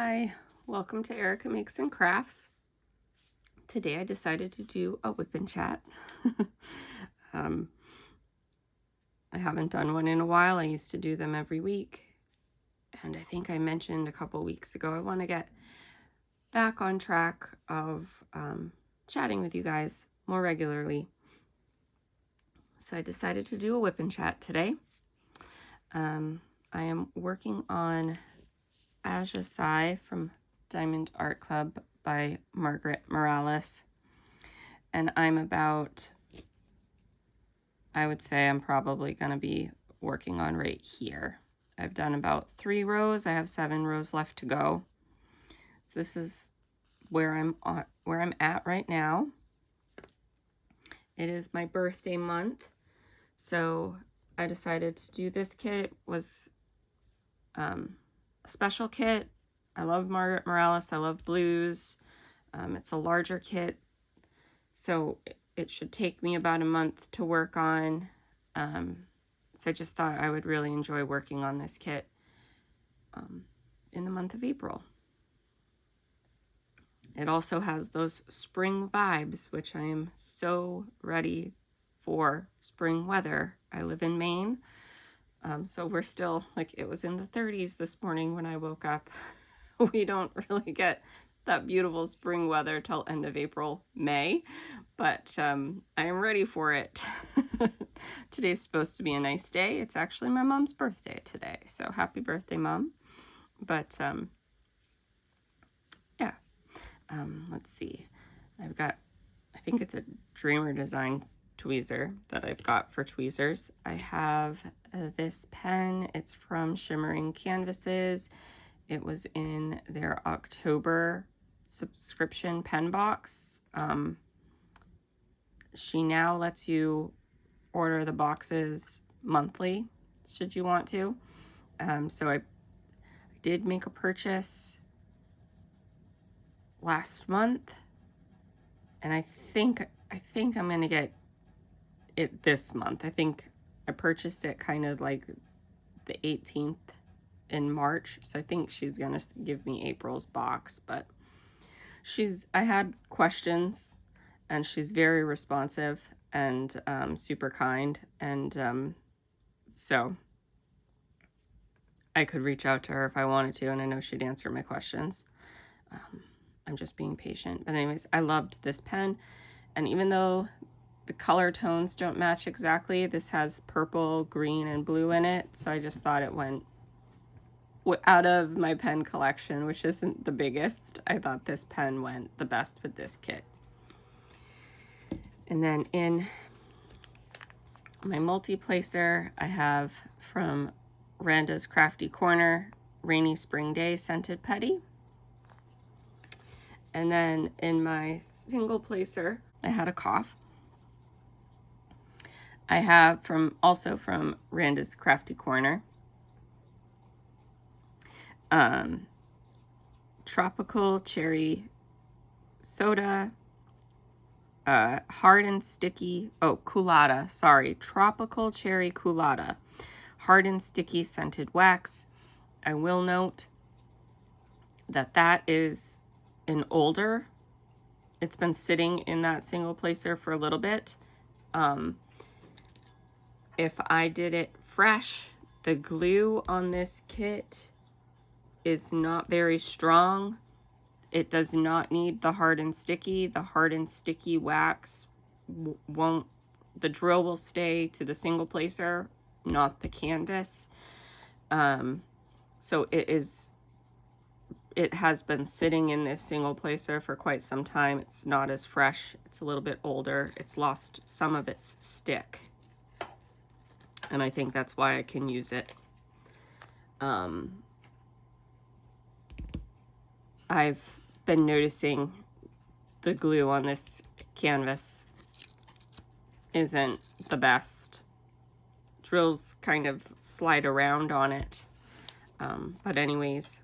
Hi, welcome to Erica Makes and Crafts. Today I decided to do a whip and chat. I haven't done one in a while. I used to do them every week. And I think I mentioned a couple weeks ago, I want to get back on track of chatting with you guys more regularly. So I decided to do a whip and chat today. I am working on Aja Sai from Diamond Art Club by Margaret Morales. And I'm about, I would say I'm probably going to be working on right here. I've done about 3 rows. I have 7 rows left to go. So this is where I'm at right now. It is my birthday month. So I decided to do this kit. It was a special kit. I love Margaret Morales. I love blues. It's a larger kit. So it should take me about a month to work on. So I just thought I would really enjoy working on this kit in the month of April. It also has those spring vibes, which I am so ready for spring weather. I live in Maine, so we're still, like, it was in the 30s this morning when I woke up. We don't really get that beautiful spring weather till end of April, May, but I am ready for it. Today's supposed to be a nice day. It's actually my mom's birthday today, so happy birthday, Mom. But yeah, let's see. I've got, I think it's a Dreamer Design tweezer that I've got for tweezers. I have this pen. It's from Shimmering Canvases. It was in their October subscription pen box. She now lets you order the boxes monthly, should you want to. So I did make a purchase last month, and I think I'm gonna get it this month. I think I purchased it kind of like the 18th in March, so I think she's gonna give me April's box. But I had questions, and she's very responsive and super kind, and so I could reach out to her if I wanted to, and I know she'd answer my questions. I'm just being patient. But anyways, I loved this pen, and even though the color tones don't match exactly, this has purple, green, and blue in it, so I just thought it went out of my pen collection, which isn't the biggest. I thought this pen went the best with this kit. And then in my multi-placer, I have from Randa's Crafty Corner, Rainy Spring Day Scented Petty. And then in my single placer, I had a cough. I have also from Randa's Crafty Corner, Tropical Cherry Soda, hard and sticky, Culotta, sorry, Tropical Cherry Culotta, hard and sticky scented wax. I will note that is an older, it's been sitting in that single placer for a little bit. If I did it fresh, the glue on this kit is not very strong. It does not need the hard and sticky. The hard and sticky wax won't, the drill will stay to the single placer, not the canvas. So it has been sitting in this single placer for quite some time. It's not as fresh. It's a little bit older. It's lost some of its stick, and I think that's why I can use it. I've been noticing the glue on this canvas isn't the best. Drills kind of slide around on it. But anyways,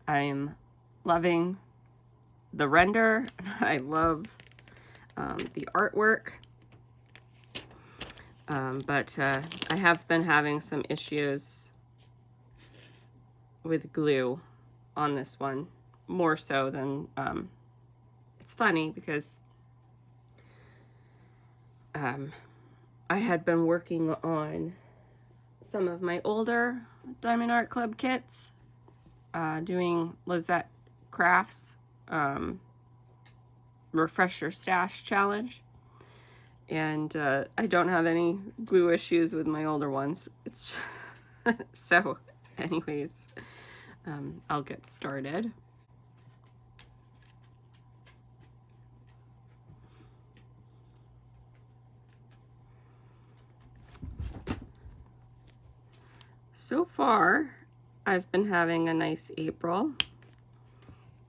I'm loving the render. I love the artwork. But I have been having some issues with glue on this one, more so than, it's funny because I had been working on some of my older Diamond Art Club kits, doing Lizette Crafts Refresh Your Stash Challenge. And I don't have any glue issues with my older ones. It's so anyways, I'll get started. So far, I've been having a nice April.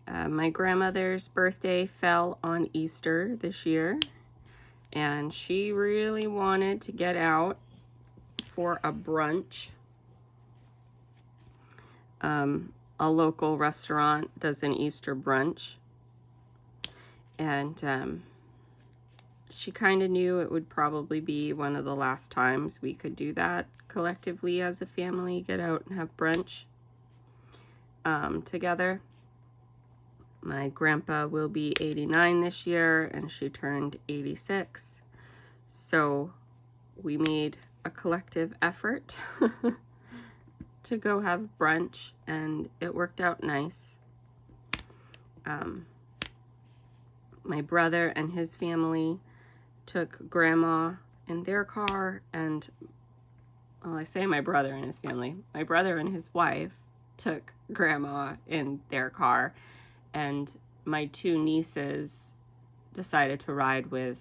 My grandmother's birthday fell on Easter this year, and she really wanted to get out for a brunch. A local restaurant does an Easter brunch, and she kind of knew it would probably be one of the last times we could do that collectively as a family, get out and have brunch together. My grandpa will be 89 this year, and she turned 86. So we made a collective effort to go have brunch, and it worked out nice. My brother and his family took grandma in their car, and, well, I say my brother and his family. My brother and his wife took grandma in their car, and my two nieces decided to ride with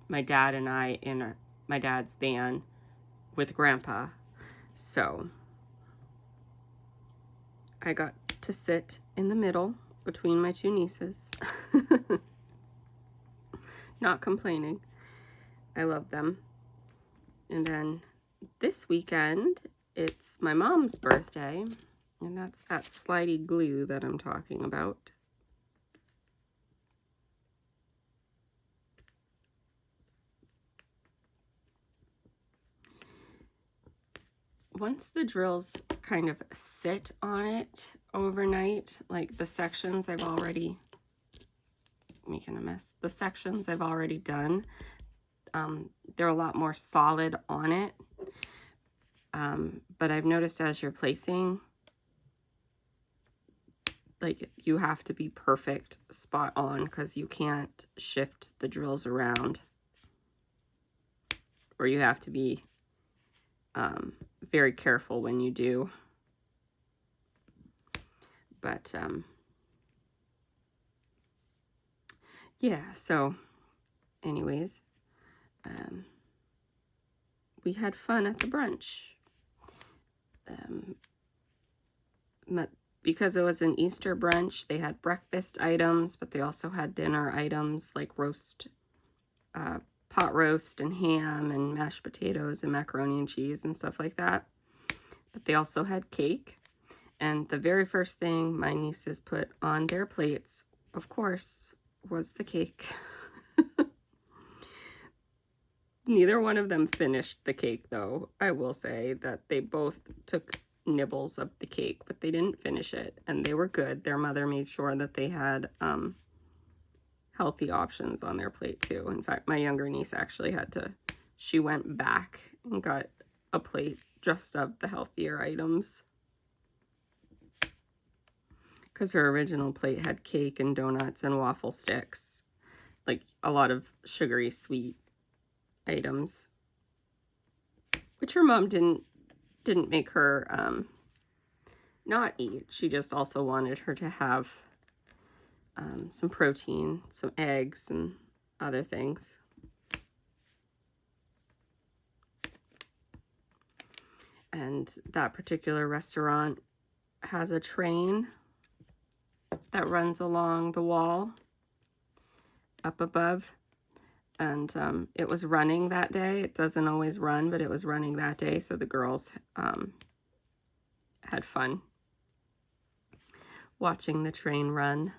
my dad and I in my dad's van with grandpa. So I got to sit in the middle between my two nieces. Not complaining. I love them. And then this weekend, it's my mom's birthday, and that's that slidey glue that I'm talking about. Once the drills kind of sit on it overnight, like the sections I've already, making a mess, the sections I've already done, they're a lot more solid on it. But I've noticed as you're placing, like, you have to be perfect spot on because you can't shift the drills around, or you have to be very careful when you do. But yeah, so anyways, we had fun at the brunch. Because it was an Easter brunch, they had breakfast items, but they also had dinner items like roast, pot roast and ham and mashed potatoes and macaroni and cheese and stuff like that. But they also had cake. And the very first thing my nieces put on their plates, of course, was the cake. Neither one of them finished the cake, though. I will say that they both took nibbles of the cake, but they didn't finish it, and they were good. Their mother made sure that they had healthy options on their plate too. In fact, my younger niece actually she went back and got a plate just of the healthier items, because her original plate had cake and donuts and waffle sticks, like a lot of sugary sweet items, which her mom didn't make her not eat. She just also wanted her to have some protein, some eggs, and other things. And that particular restaurant has a train that runs along the wall up above. And it was running that day. It doesn't always run, but it was running that day. So the girls had fun watching the train run.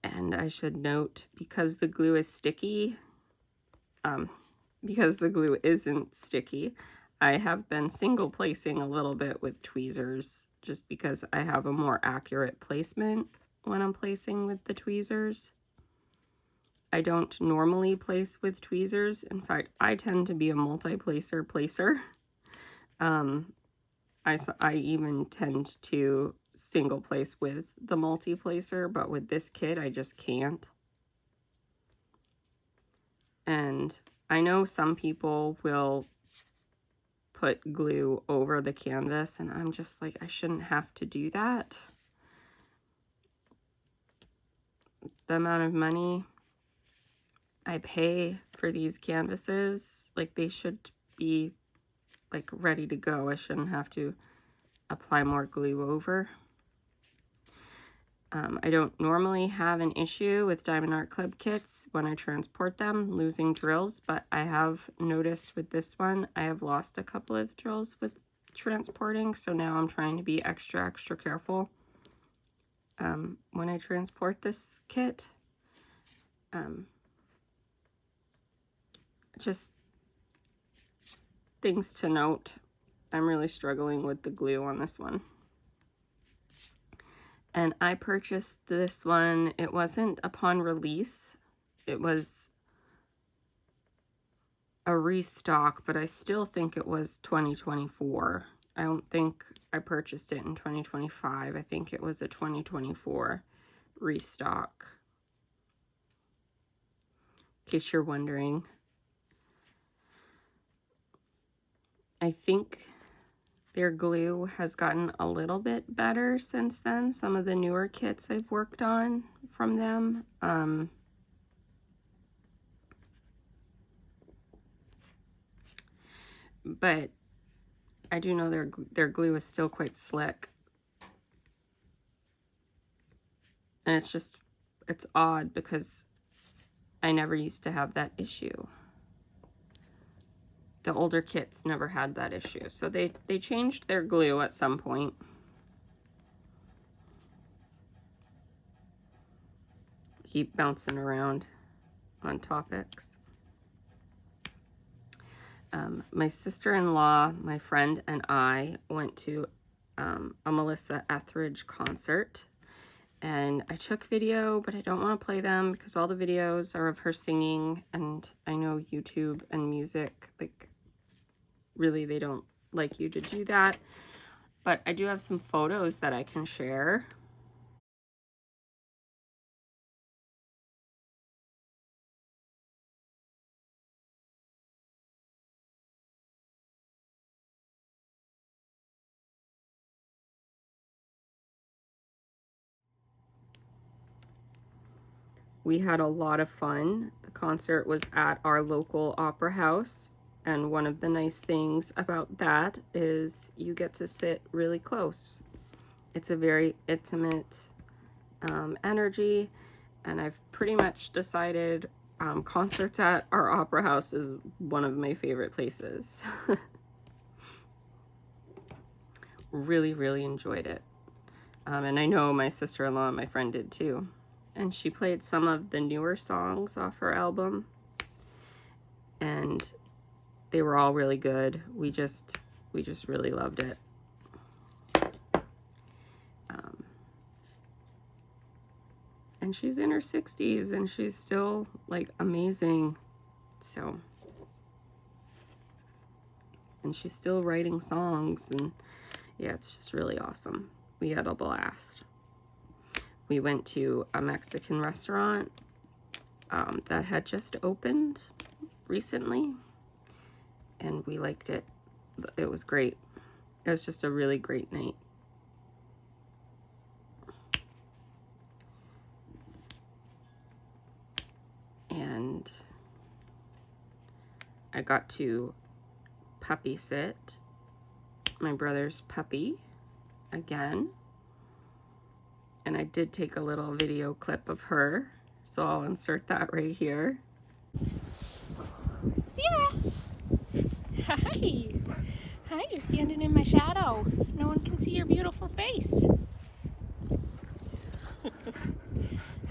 And I should note, because the glue is sticky, because the glue isn't sticky, I have been single placing a little bit with tweezers just because I have a more accurate placement when I'm placing with the tweezers. I don't normally place with tweezers. In fact, I tend to be a multi-placer placer. I even tend to single place with the multi-placer, but with this kit, I just can't. And I know some people will put glue over the canvas, and I'm just like, I shouldn't have to do that. The amount of money I pay for these canvases, like, they should be like ready to go. I shouldn't have to apply more glue over. I don't normally have an issue with Diamond Art Club kits when I transport them, losing drills, but I have noticed with this one, I have lost a couple of drills with transporting, so now I'm trying to be extra careful when I transport this kit. Just things to note. I'm really struggling with the glue on this one. And I purchased this one. It wasn't upon release. It was a restock, but I still think it was 2024. I don't think I purchased it in 2025. I think it was a 2024 restock. In case you're wondering. I think their glue has gotten a little bit better since then. Some of the newer kits I've worked on from them. But I do know their glue is still quite slick. And it's odd because I never used to have that issue. The older kits never had that issue. So they changed their glue at some point. Keep bouncing around on topics. My sister-in-law, my friend, and I went to a Melissa Etheridge concert. And I took video, but I don't want to play them because all the videos are of her singing. And I know YouTube and music, like, really, they don't like you to do that. But I do have some photos that I can share. We had a lot of fun. The concert was at our local opera house. And one of the nice things about that is you get to sit really close. It's a very intimate energy. And I've pretty much decided concerts at our opera house is one of my favorite places. Really, really enjoyed it. And I know my sister-in-law and my friend did too. And she played some of the newer songs off her album. And they were all really good. We just really loved it. And she's in her 60s and she's still like amazing. So, and she's still writing songs, and yeah, it's just really awesome. We had a blast. We went to a Mexican restaurant that had just opened recently, and we liked it. It was great. It was just a really great night. And I got to puppy sit my brother's puppy again. And I did take a little video clip of her, so I'll insert that right here. Sierra! Hi! Hi, you're standing in my shadow. No one can see your beautiful face.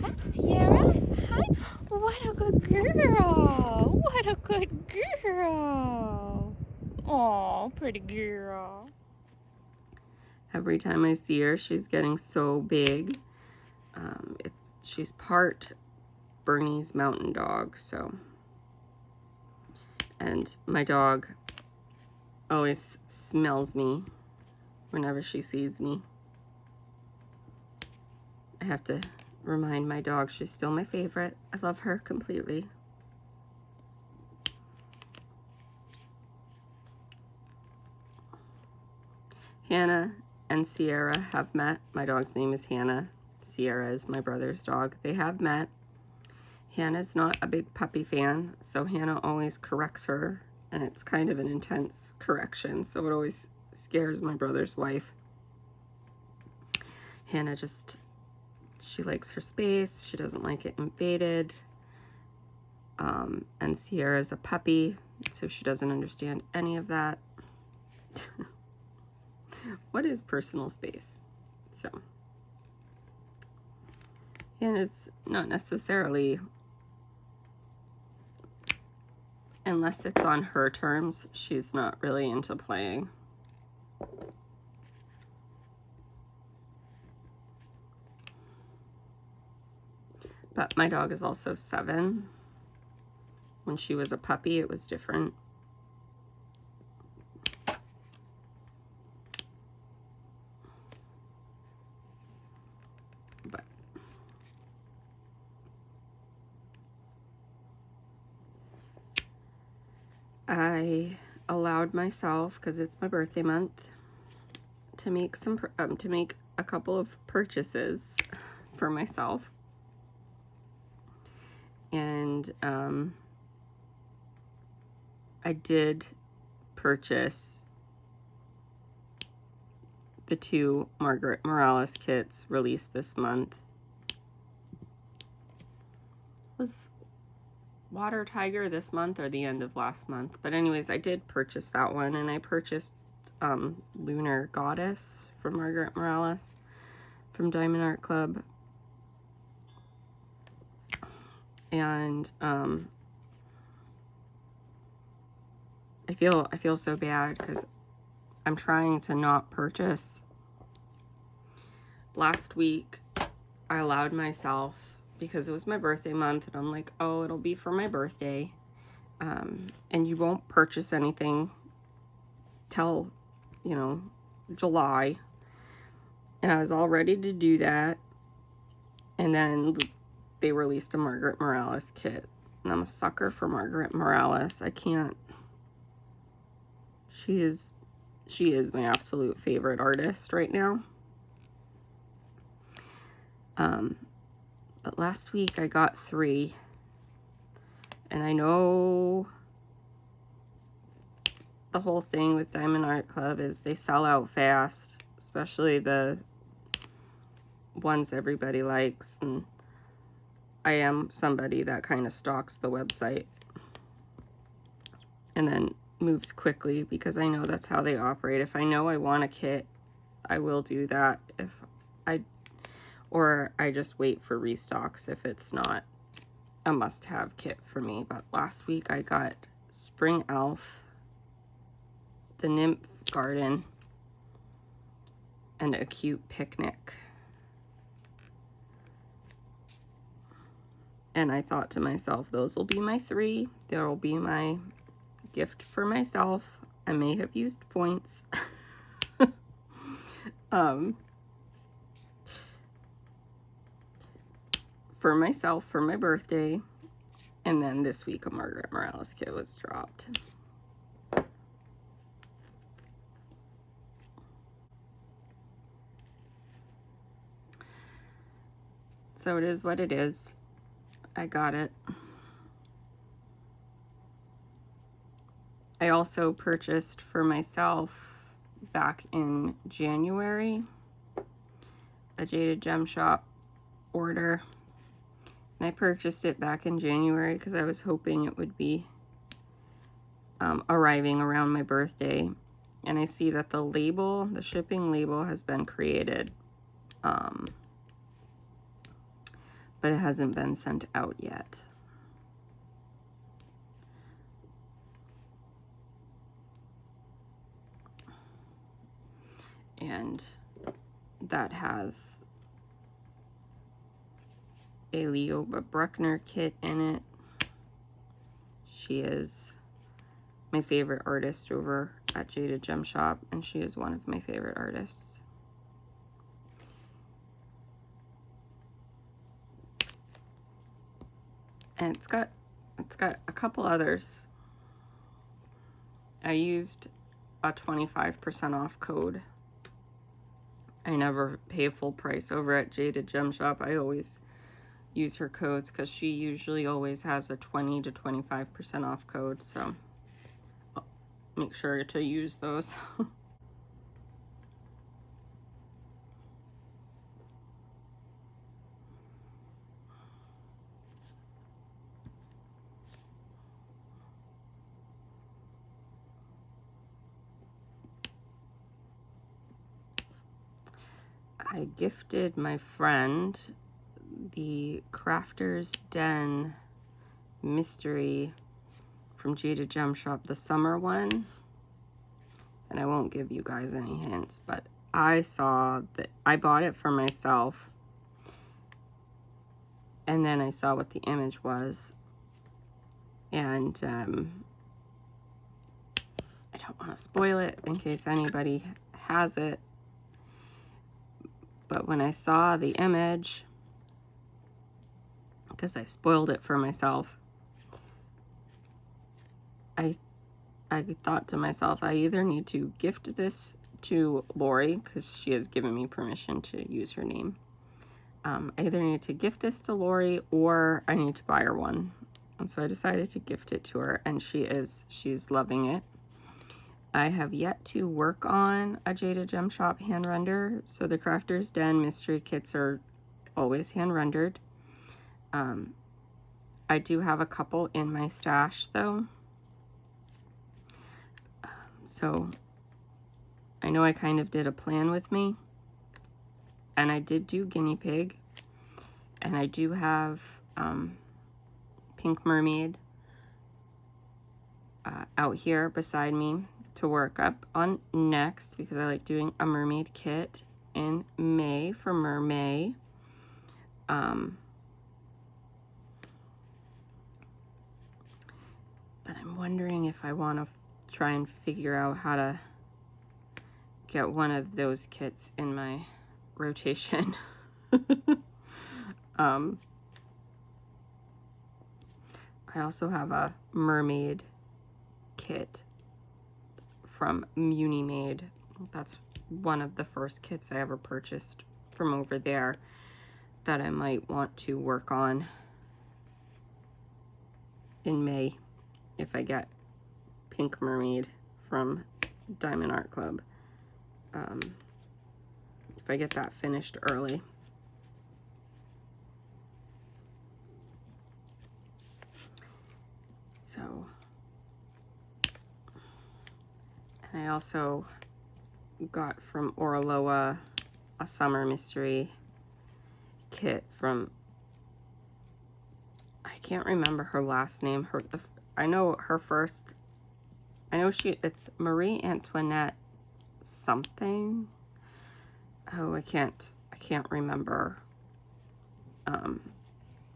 Hi, Sierra! Hi! What a good girl! What a good girl! Oh, Oh, pretty girl. Every time I see her, she's getting so big. She's part Bernese Mountain Dog, so. And my dog always smells me whenever she sees me. I have to remind my dog she's still my favorite. I love her completely. Hannah and Sierra have met. My dog's name is Hannah. Sierra is my brother's dog. They have met. Hannah's not a big puppy fan, so Hannah always corrects her, and it's kind of an intense correction, so it always scares my brother's wife. Hannah she likes her space. She doesn't like it invaded. And Sierra's a puppy, so she doesn't understand any of that. What is personal space? So, and it's not necessarily, unless it's on her terms, she's not really into playing. But my dog is also 7. When she was a puppy, it was different. But I allowed myself, because it's my birthday month, to make a couple of purchases for myself. And I did purchase the 2 Margaret Morales kits released this month. Was Water Tiger this month or the end of last month? But anyways, I did purchase that one, and I purchased Lunar Goddess from Margaret Morales from Diamond Art Club. And I feel so bad because I'm trying to not purchase. Last week I allowed myself, because it was my birthday month, and I'm like, oh, it'll be for my birthday, and you won't purchase anything till, you know, July. And I was all ready to do that, and then they released a Margaret Morales kit, and I'm a sucker for Margaret Morales. I can't. She is my absolute favorite artist right now. But last week I got 3, and I know the whole thing with Diamond Art Club is they sell out fast, especially the ones everybody likes, and I am somebody that kind of stalks the website and then moves quickly, because I know that's how they operate. If I know I want a kit, I will do that. Or I just wait for restocks if it's not a must-have kit for me. But last week I got Spring Elf, the Nymph Garden, and a Cute Picnic. And I thought to myself, those will be my 3. There will be my gift for myself. I may have used points. For myself for my birthday, and then this week a Margaret Morales kit was dropped. So it is what it is. I got it. I also purchased for myself back in January a Jaded Gem Shop order. And I purchased it back in January because I was hoping it would be arriving around my birthday. And I see that the shipping label has been created, but it hasn't been sent out yet. and that has a Leoba Bruckner kit in it. She is my favorite artist over at Jaded Gem Shop, and she is one of my favorite artists. And it's got a couple others. I used a 25% off code. I never pay full price over at Jaded Gem Shop. I always use her codes because she usually always has a 20 to 25% off code, so I'll make sure to use those. I gifted my friend the Crafter's Den mystery from Jaded Gem Shop, the summer one. And I won't give you guys any hints, but I saw that I bought it for myself. And then I saw what the image was. And I don't want to spoil it in case anybody has it. But when I saw the image, because I spoiled it for myself, I thought to myself, I either need to gift this to Lori, because she has given me permission to use her name. I either need to gift this to Lori or I need to buy her one. And so I decided to gift it to her, and she's loving it. I have yet to work on a Jaded Gem Shop hand render. So the Crafter's Den mystery kits are always hand rendered. I do have a couple in my stash though. So I know I kind of did a plan with me, and I did do guinea pig, and I do have Pink Mermaid out here beside me to work up on next, because I like doing a mermaid kit in May for Mermay. But I'm wondering if I want to try and figure out how to get one of those kits in my rotation. I also have a mermaid kit from Muni Made. That's one of the first kits I ever purchased from over there that I might want to work on in May if I get Pink Mermaid from Diamond Art Club. If I get that finished early. So, and I also got from Oraloa a summer mystery kit from, I can't remember her last name. I know her first. I know it's Marie Antoinette something. Oh, I can't remember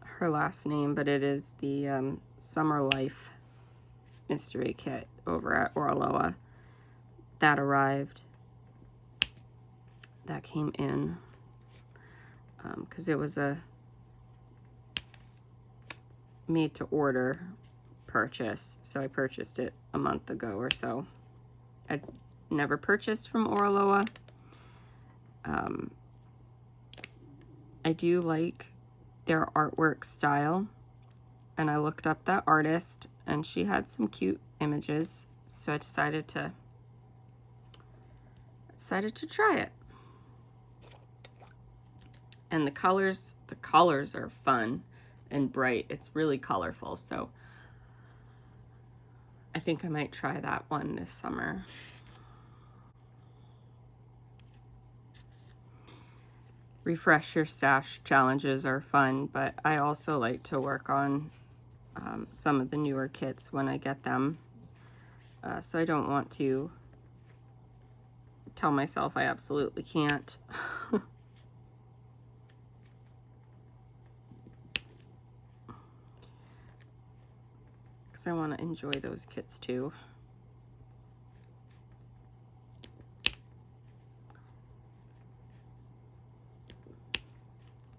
her last name, but it is the Summer Life mystery kit over at Oraloa that arrived. That came in because it was a made to order purchase, so I purchased it a month ago or so. I never purchased from Oraloa. I do like their artwork style, and I looked up that artist and she had some cute images, so I decided to try it. And the colors are fun and bright. It's really colorful, so I think I might try that one this summer. Refresh your stash challenges are fun, but I also like to work on some of the newer kits when I get them. So I don't want to tell myself I absolutely can't. Because I want to enjoy those kits too.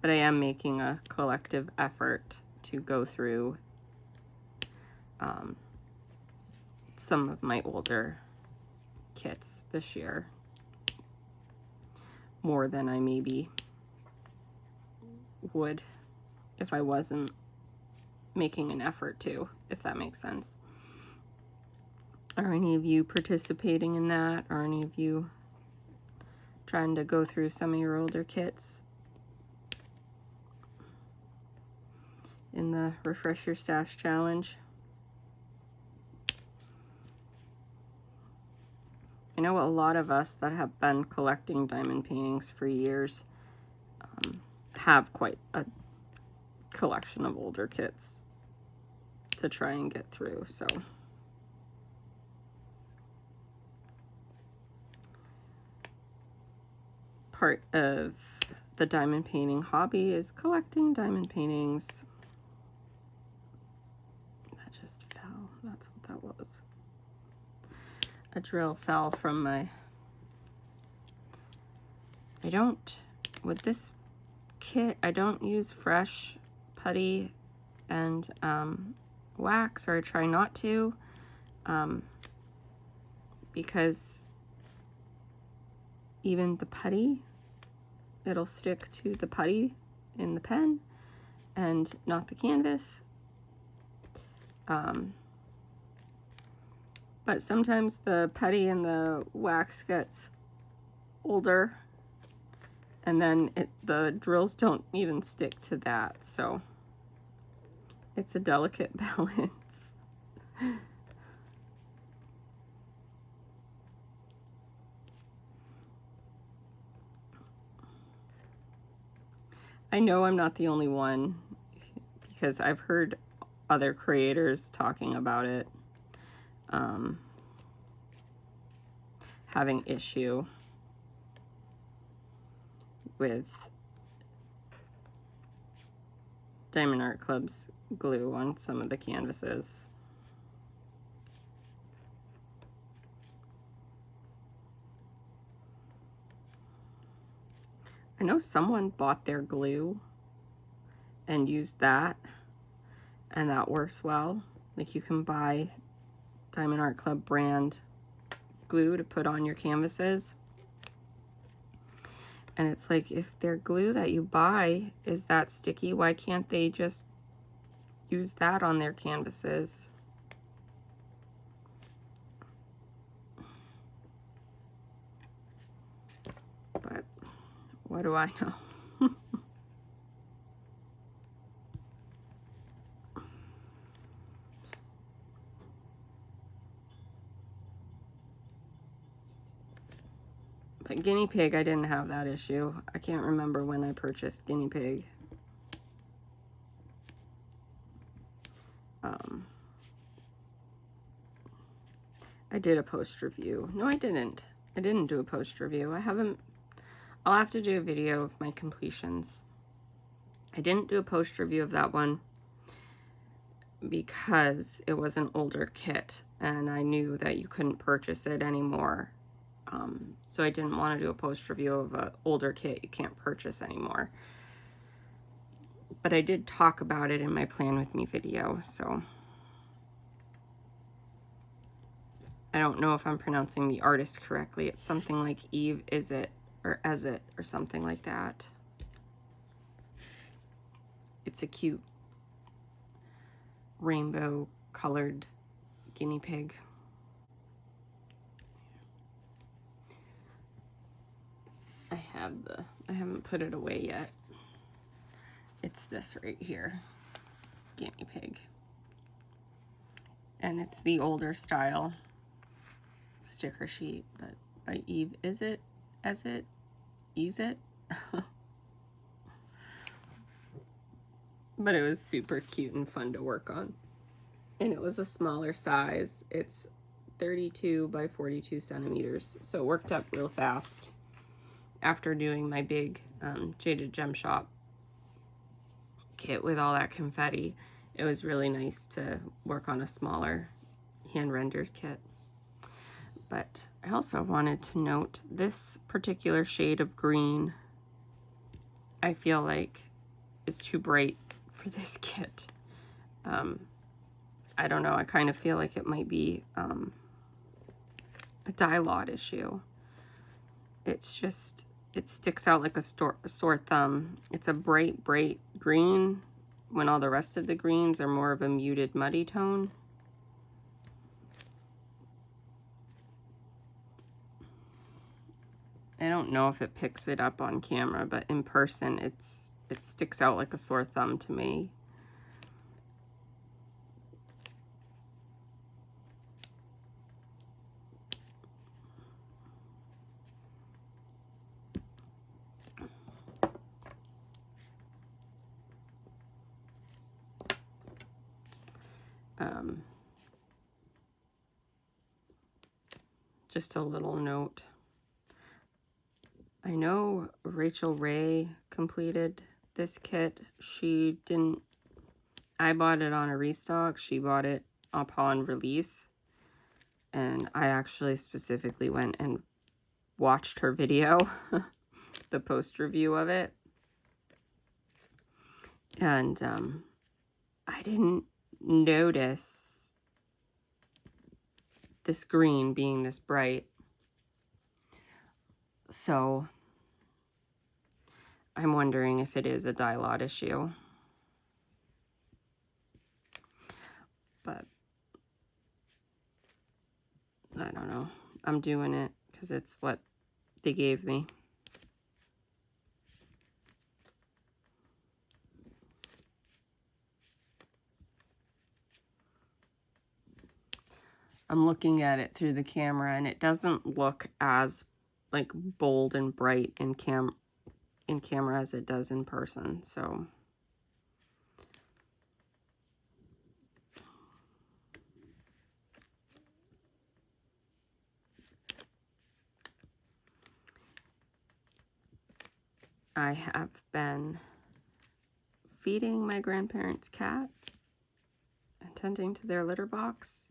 But I am making a collective effort to go through some of my older kits this year, more than I maybe would if I wasn't making an effort to, if that makes sense. Are any of you participating in that? Are any of you trying to go through some of your older kits in the Refresh Your Stash Challenge? I know a lot of us that have been collecting diamond paintings for years have quite a collection of older kits to try and get through, so. Part of the diamond painting hobby is collecting diamond paintings. That just fell. That's what that was. A drill fell from my... with this kit, I don't use fresh putty and wax, or I try not to, because even the putty, it'll stick to the putty in the pen and not the canvas. But sometimes the putty and the wax gets older, and then the drills don't even stick to that, so it's a delicate balance. I know I'm not the only one, because I've heard other creators talking about it, having issue with Diamond Art Club's glue on some of the canvases. I know someone bought their glue and used that, and that works well. Like, you can buy Diamond Art Club brand glue to put on your canvases. And it's like, if their glue that you buy is that sticky, why can't they just use that on their canvases? But what do I know? But guinea pig, I didn't have that issue. I can't remember when I purchased guinea pig. I did a post review. No, I didn't. I didn't do a post review. I'll have to do a video of my completions. I didn't do a post review of that one because it was an older kit and I knew that you couldn't purchase it anymore. So I didn't want to do a post review of an older kit you can't purchase anymore. But I did talk about it in my Plan With Me video, so. I don't know if I'm pronouncing the artist correctly. It's something like Eve Is It, or As It, or something like that. It's a cute rainbow colored guinea pig. I haven't put it away yet. It's this right here, guinea pig. And it's the older style sticker sheet, but by Eve Is It, As It, Ease It. But it was super cute and fun to work on. And it was a smaller size. It's 32 by 42 centimeters. So it worked up real fast after doing my big Jaded Gem Shop kit with all that confetti. It was really nice to work on a smaller hand-rendered kit. But I also wanted to note this particular shade of green, I feel like is too bright for this kit. I don't know, I kind of feel like it might be a dye lot issue. It's just, it sticks out like a sore thumb. It's a bright green when all the rest of the greens are more of a muted muddy tone. I don't know if it picks it up on camera, but in person it sticks out like a sore thumb to me. Just a little note. I know Rachel Ray completed this kit. She didn't, I bought it on a restock. She bought it upon release. And I actually specifically went and watched her video, the post review of it. And I didn't notice this green being this bright. So I'm wondering if it is a dye lot issue. But I don't know. I'm doing it because it's what they gave me. I'm looking at it through the camera and it doesn't look as like bold and bright in camera as it does in person. So I have been feeding my grandparents' cat and tending to their litter box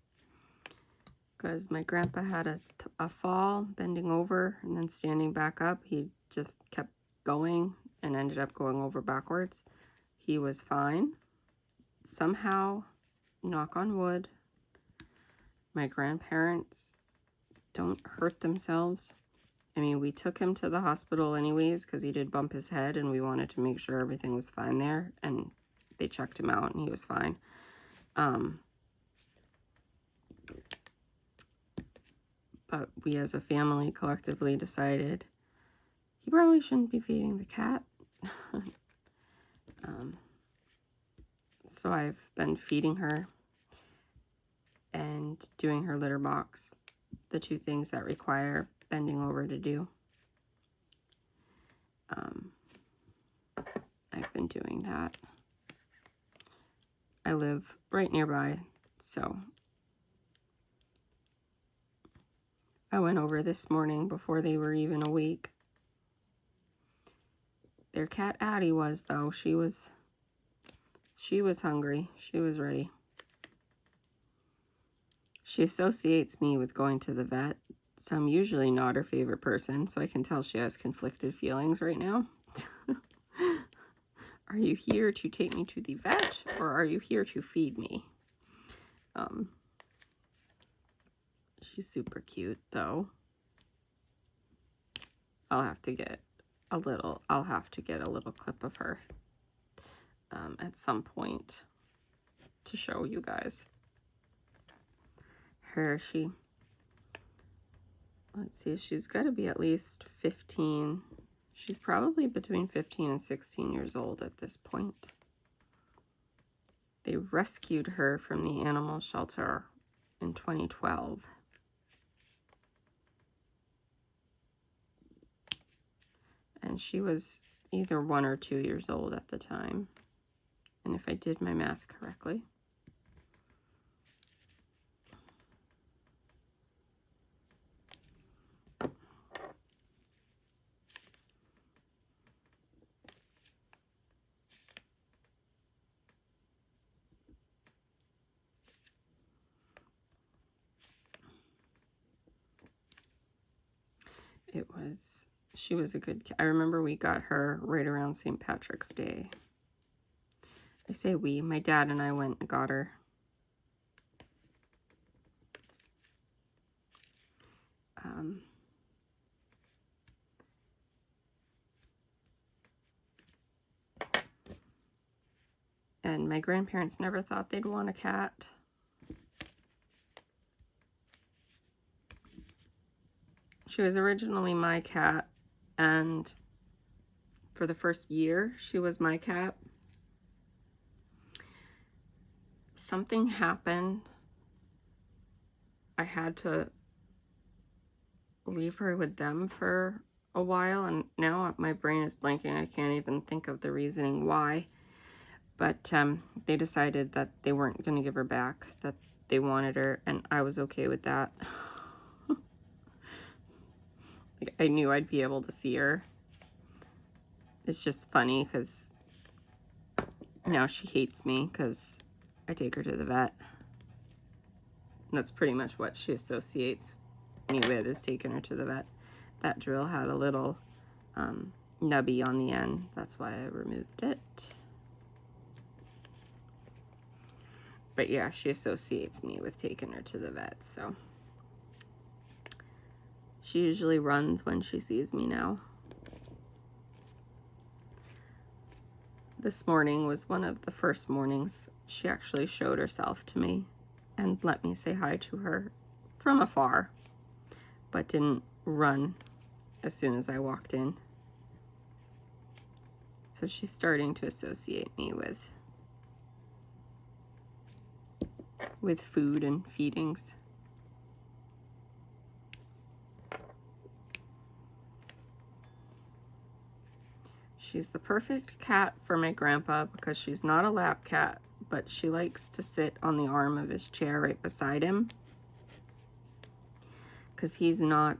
because my grandpa had a fall, bending over and then standing back up. He just kept going and ended up going over backwards. He was fine. Somehow, knock on wood, my grandparents don't hurt themselves. I mean, we took him to the hospital anyways because he did bump his head and we wanted to make sure everything was fine there, and they checked him out and he was fine. But we as a family collectively decided he probably shouldn't be feeding the cat. So I've been feeding her and doing her litter box, the two things that require bending over to do. I've been doing that. I live right nearby, so I went over this morning before they were even awake. Their cat Addie was, though. She was hungry. She was ready. She associates me with going to the vet, so I'm usually not her favorite person, so I can tell she has conflicted feelings right now. Are you here to take me to the vet, or are you here to feed me? She's super cute, though. I'll have to get a little clip of her at some point to show you guys. Let's see, she's got to be at least 15. She's probably between 15 and 16 years old at this point. They rescued her from the animal shelter in 2012. And she was either 1 or 2 years old at the time. And if I did my math correctly. she was a good cat. I remember we got her right around St. Patrick's Day. I say we, my dad and I went and got her. And my grandparents never thought they'd want a cat. She was originally my cat, and for the first year she was my cat. Something happened. I had to leave her with them for a while, and now my brain is blanking. I can't even think of the reasoning why. But they decided that they weren't going to give her back, that they wanted her, and I was okay with that. Like, I knew I'd be able to see her. It's just funny because now she hates me because I take her to the vet. And that's pretty much what she associates me with, is taking her to the vet. That drill had a little nubby on the end. That's why I removed it. But yeah, she associates me with taking her to the vet, so she usually runs when she sees me now. This morning was one of the first mornings she actually showed herself to me and let me say hi to her from afar, but didn't run as soon as I walked in. So she's starting to associate me with food and feedings. She's the perfect cat for my grandpa because she's not a lap cat, but she likes to sit on the arm of his chair right beside him because he's not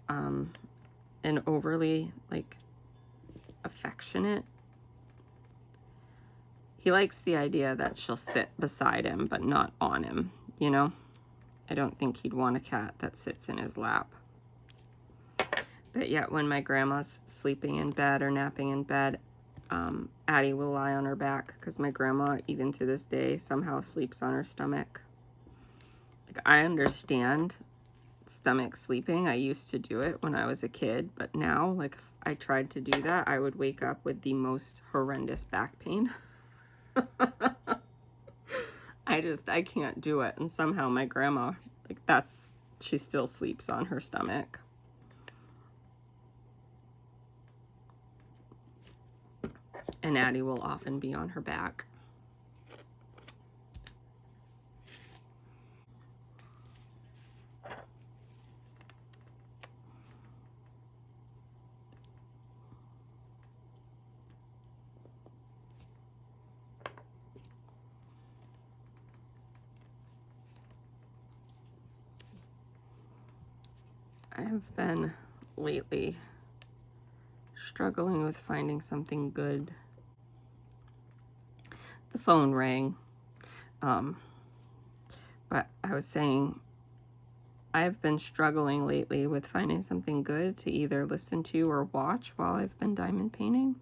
an overly affectionate. He likes the idea that she'll sit beside him but not on him, you know? I don't think he'd want a cat that sits in his lap. But yet when my grandma's sleeping in bed or napping in bed, Addie will lie on her back because my grandma, even to this day, somehow sleeps on her stomach. Like, I understand stomach sleeping. I used to do it when I was a kid, but now, like, if I tried to do that, I would wake up with the most horrendous back pain. I can't do it. And somehow my grandma, she still sleeps on her stomach. And Addie will often be on her back. I have been lately struggling with finding something good. The phone rang. But I was saying, I've been struggling lately with finding something good to either listen to or watch while I've been diamond painting.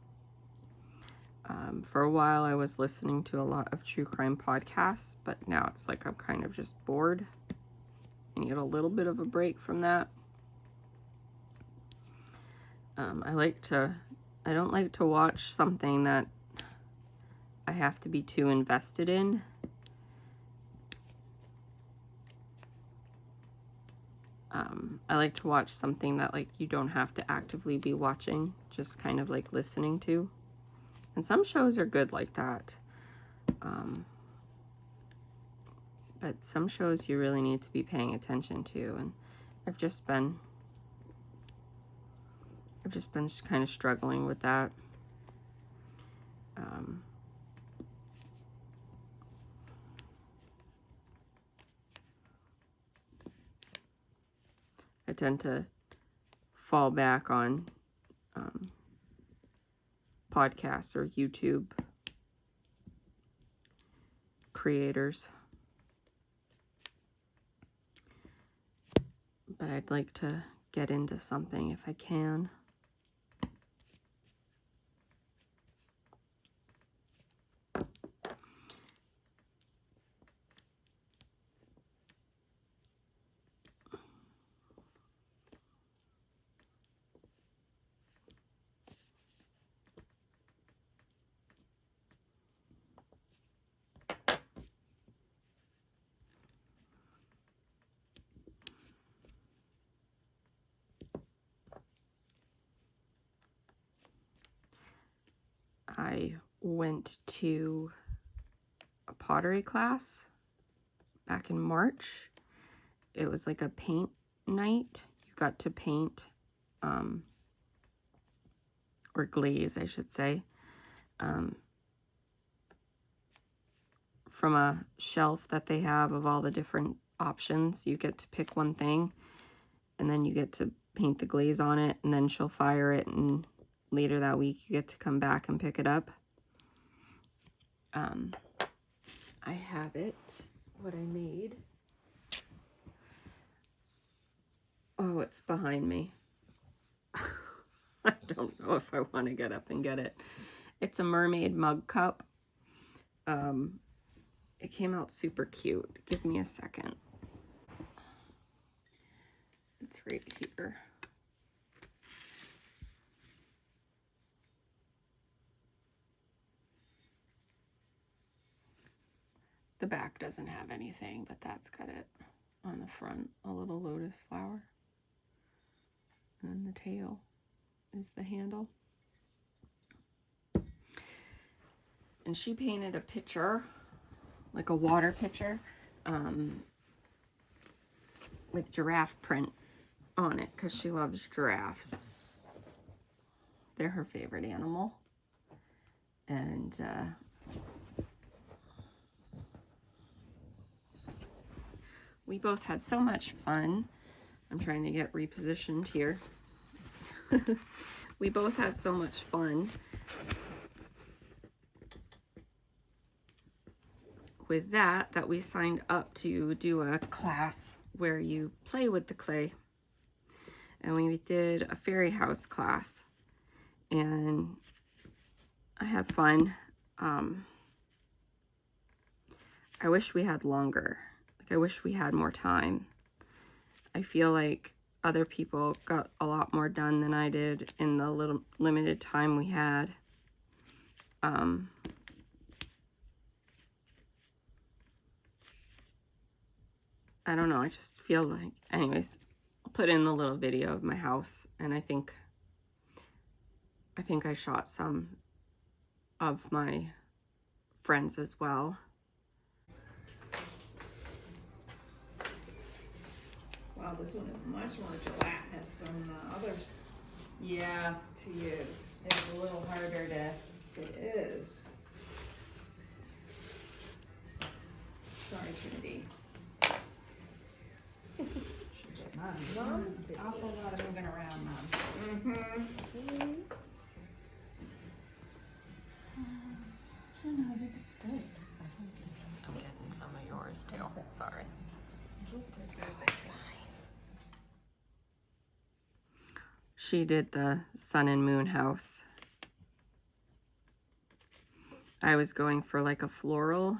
For a while, I was listening to a lot of true crime podcasts, but now it's like I'm kind of just bored. I need a little bit of a break from that. I don't like to watch something that I have to be too invested in. I like to watch something that you don't have to actively be watching, just kind of listening to. And some shows are good like that. But some shows you really need to be paying attention to, and I've just been kind of struggling with that. I tend to fall back on podcasts or YouTube creators. But I'd like to get into something if I can. I went to a pottery class back in March. It was like a paint night. You got to paint, or glaze, I should say, from a shelf that they have of all the different options. You get to pick one thing, and then you get to paint the glaze on it, and then she'll fire it, and later that week you get to come back and pick it up. I have it, what I made. Oh, it's behind me. I don't know if I want to get up and get it. It's a mermaid mug cup. It came out super cute. Give me a second. It's right here. The back doesn't have anything, but that's got it on the front, a little lotus flower. And then the tail is the handle. And she painted a picture, like a water picture, with giraffe print on it because she loves giraffes. They're her favorite animal. And we both had so much fun. I'm trying to get repositioned here. We both had so much fun with that we signed up to do a class where you play with the clay. And we did a fairy house class. And I had fun. I wish we had longer. Like, I wish we had more time. I feel like other people got a lot more done than I did in the little limited time we had. I don't know, I just feel like, anyways, I'll put in the little video of my house, and I think I shot some of my friends as well. Wow, this one is much more gelatinous than the others Yeah, to use. it's a little harder to. It is. Sorry, Trinity. She's like, Mom, there's an awful lot of moving around, Mom. Mm-hmm. I think it's good. I'm getting some of yours too, sorry. She did the sun and moon house. I was going for like a floral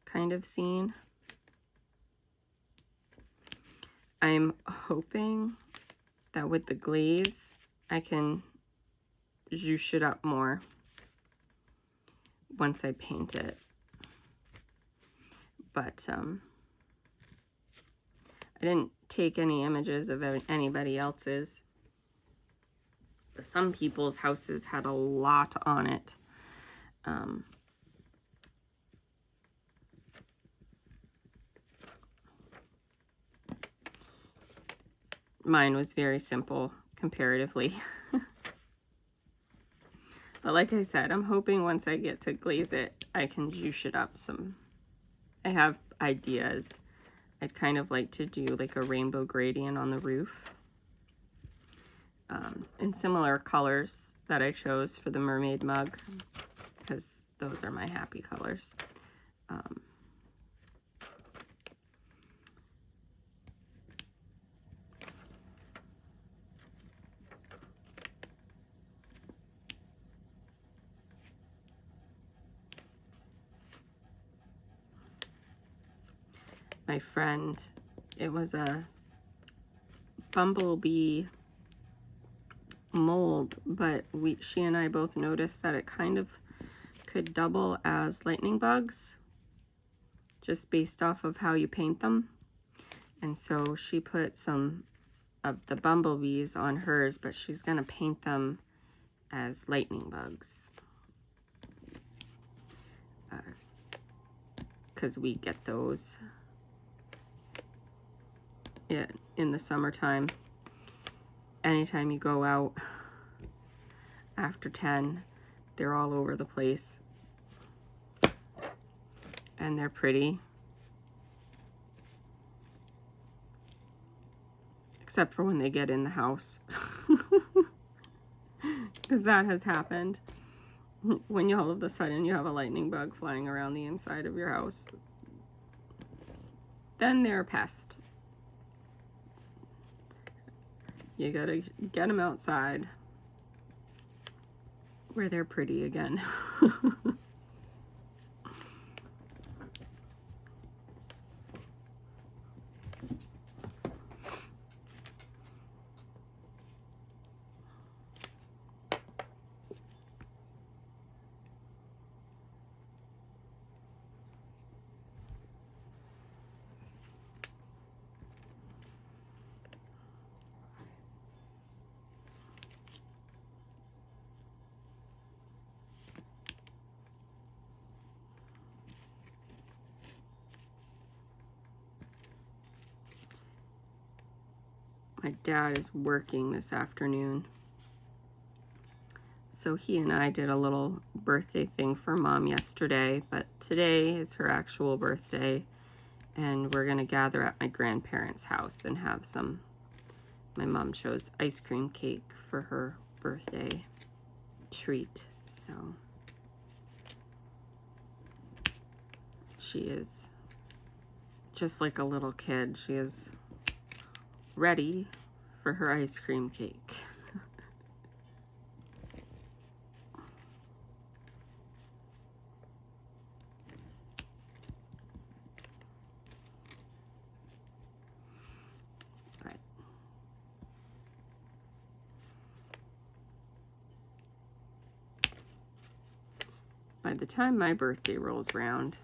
kind of scene. I'm hoping that with the glaze, I can zhoosh it up more once I paint it. But I didn't take any images of anybody else's. Some people's houses had a lot on it. Mine was very simple comparatively. But like I said, I'm hoping once I get to glaze it, I can juice it up some. I have ideas. I'd kind of like to do like a rainbow gradient on the roof. In similar colors that I chose for the mermaid mug, because those are my happy colors. my friend. It was a bumblebee mold, but she and I both noticed that it kind of could double as lightning bugs just based off of how you paint them. And so she put some of the bumblebees on hers, but she's gonna paint them as lightning bugs. Because we get those in the summertime. Anytime you go out after 10, they're all over the place. And they're pretty. Except for when they get in the house. Because that has happened. When all of a sudden you have a lightning bug flying around the inside of your house. Then they're a pest. You gotta get them outside where they're pretty again. My dad is working this afternoon, so he and I did a little birthday thing for Mom yesterday, but today is her actual birthday, and we're gonna gather at my grandparents' house and have some, my mom chose ice cream cake for her birthday treat. So she is just like a little kid. She is ready for her ice cream cake. But by the time my birthday rolls around,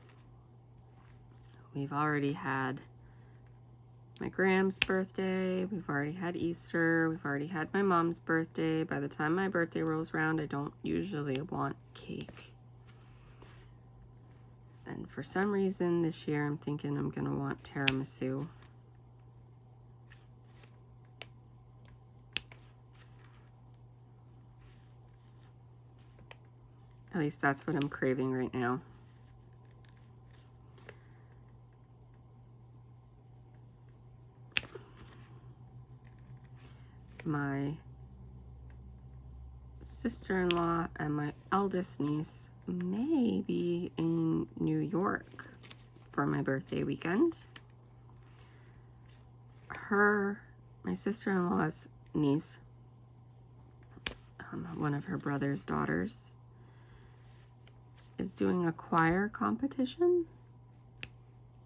we've already had my Gram's birthday, we've already had Easter, we've already had my mom's birthday. By the time my birthday rolls around, I don't usually want cake. And for some reason this year, I'm thinking I'm gonna want tiramisu. At least that's what I'm craving right now. My sister-in-law and my eldest niece may be in New York for my birthday weekend. My sister-in-law's niece, one of her brother's daughters, is doing a choir competition,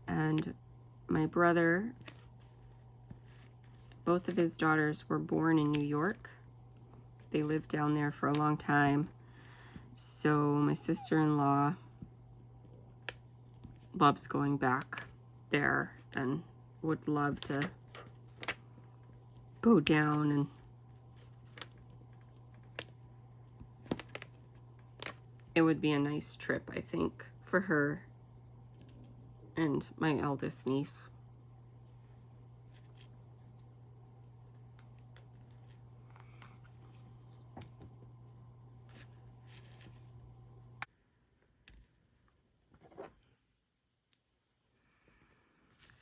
and my brother, both of his daughters were born in New York. They lived down there for a long time. So my sister-in-law loves going back there and would love to go down, and it would be a nice trip, I think, for her and my eldest niece.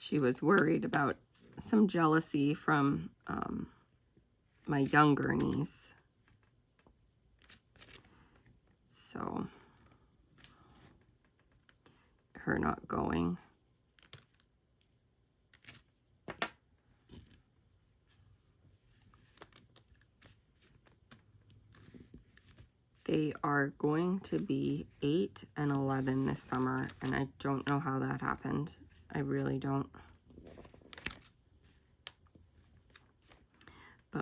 She was worried about some jealousy from my younger niece. So, her not going. They are going to be 8 and 11 this summer, and I don't know how that happened. I really don't.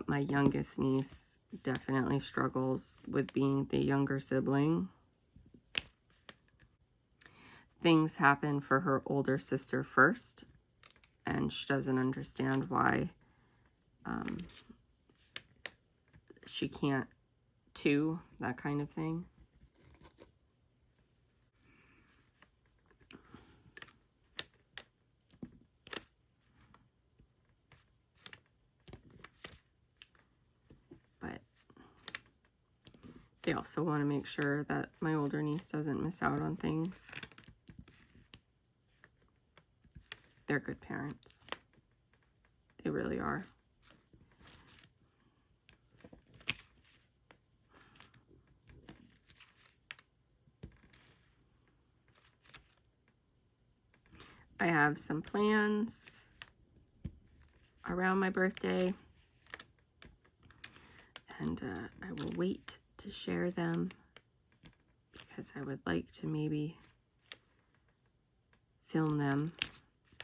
But my youngest niece definitely struggles with being the younger sibling. Things happen for her older sister first, and she doesn't understand why she can't too, that kind of thing. But they also want to make sure that my older niece doesn't miss out on things. They're good parents. They really are. I have some plans around my birthday, and I will wait to share them because I would like to maybe film them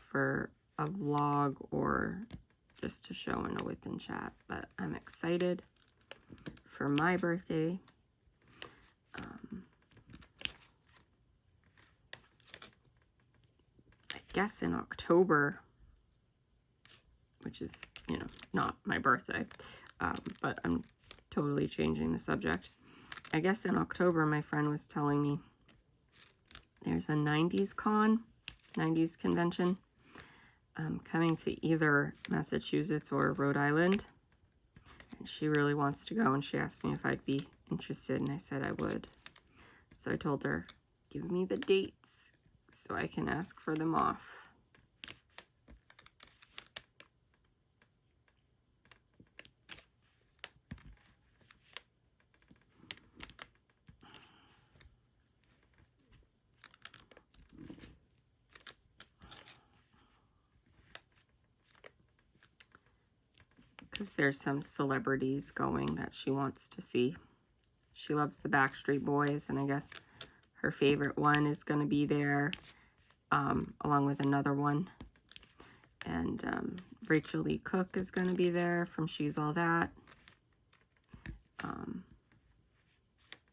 for a vlog or just to show in a WIP and chat. But I'm excited for my birthday. I guess in October, which is, you know, not my birthday, but I'm totally changing the subject. I guess in October, my friend was telling me there's a 90s convention coming to either Massachusetts or Rhode Island. And she really wants to go, and she asked me if I'd be interested, and I said I would. So I told her, give me the dates so I can ask for them off. Because there's some celebrities going that she wants to see. She loves the Backstreet Boys, and I guess her favorite one is going to be there, along with another one. And Rachel Lee Cook is going to be there from She's All That.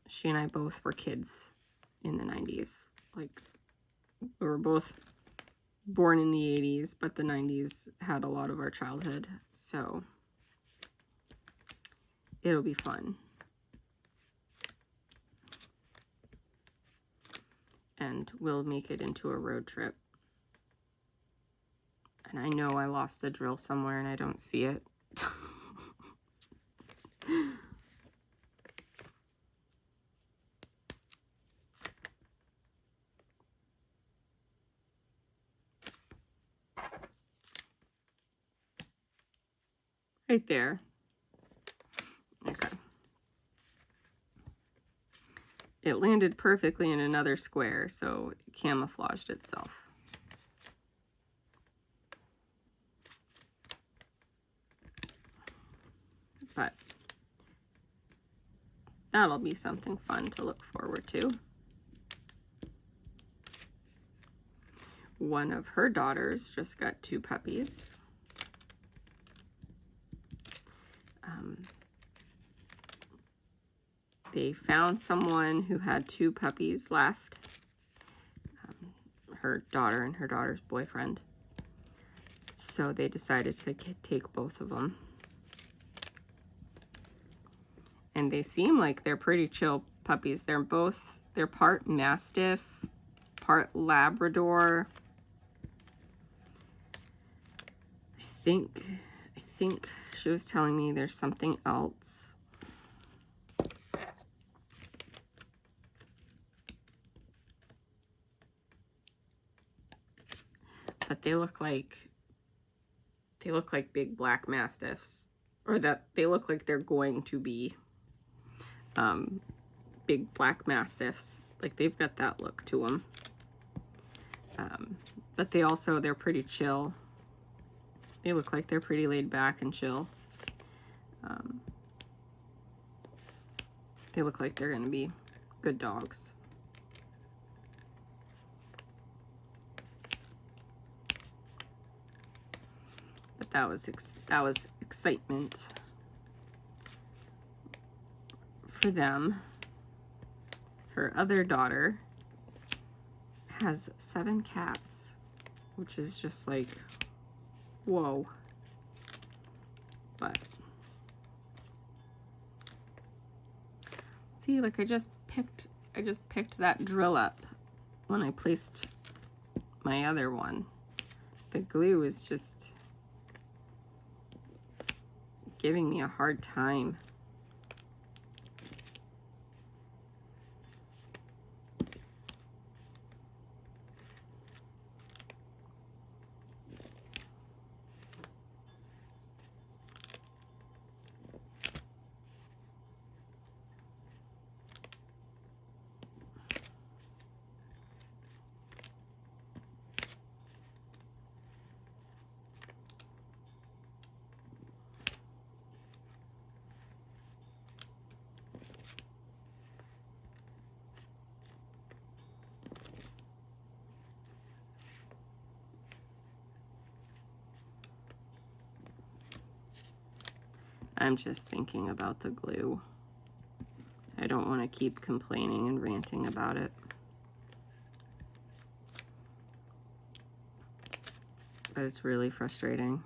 She and I both were kids in the 90s. Like, we were both born in the 80s, but the 90s had a lot of our childhood, so it'll be fun. And we'll make it into a road trip. And I know I lost a drill somewhere and I don't see it. Right there. Okay. It landed perfectly in another square, so it camouflaged itself. But that'll be something fun to look forward to. One of her daughters just got 2 puppies. They found someone who had 2 puppies left. Her daughter and her daughter's boyfriend. So they decided to take both of them. And they seem like they're pretty chill puppies. They're part Mastiff, part Labrador. I think she was telling me there's something else. But they look like big black mastiffs, or that they look like they're going to be big black mastiffs. Like, they've got that look to them. But they're pretty chill. They look like they're pretty laid back and chill. They look like they're gonna be good dogs. But that was excitement for them. Her other daughter has 7 cats, which is just like, whoa. But see, like I just picked that drill up when I placed my other one. The glue is just giving me a hard time. I'm just thinking about the glue. I don't want to keep complaining and ranting about it. But it's really frustrating.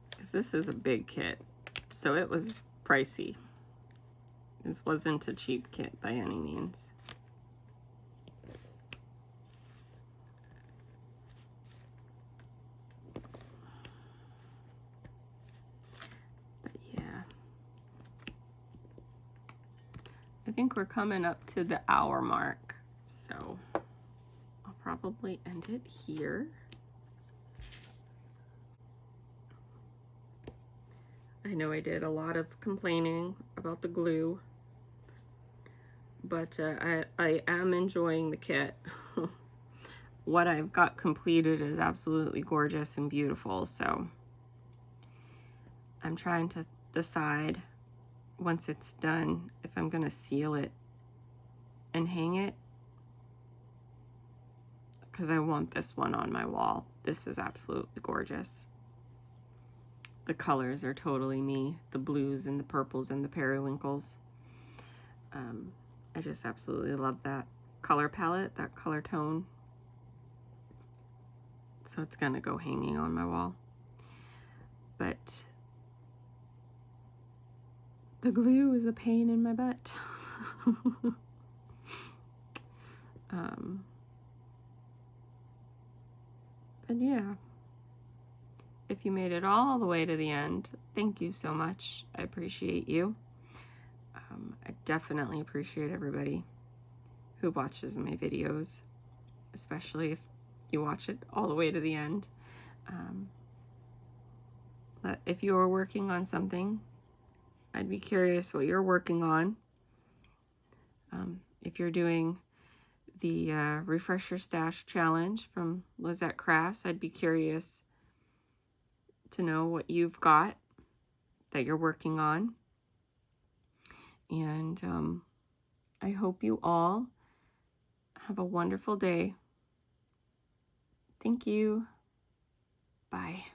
Because this is a big kit, so it was pricey. This wasn't a cheap kit by any means. But yeah. I think we're coming up to the hour mark, so I'll probably end it here. I know I did a lot of complaining about the glue, but I am enjoying the kit. What I've got completed is absolutely gorgeous and beautiful, so I'm trying to decide once it's done if I'm gonna seal it and hang it, because I want this one on my wall. This is absolutely gorgeous. The colors are totally me, the blues and the purples and the periwinkles. I just absolutely love that color palette, that color tone. So it's gonna go hanging on my wall. But the glue is a pain in my butt. But yeah, if you made it all the way to the end, thank you so much. I appreciate you. I definitely appreciate everybody who watches my videos, especially if you watch it all the way to the end. But if you're working on something, I'd be curious what you're working on. If you're doing the Refresher Stash Challenge from Lizette Crafts, I'd be curious to know what you've got that you're working on. And I hope you all have a wonderful day. Thank you. Bye.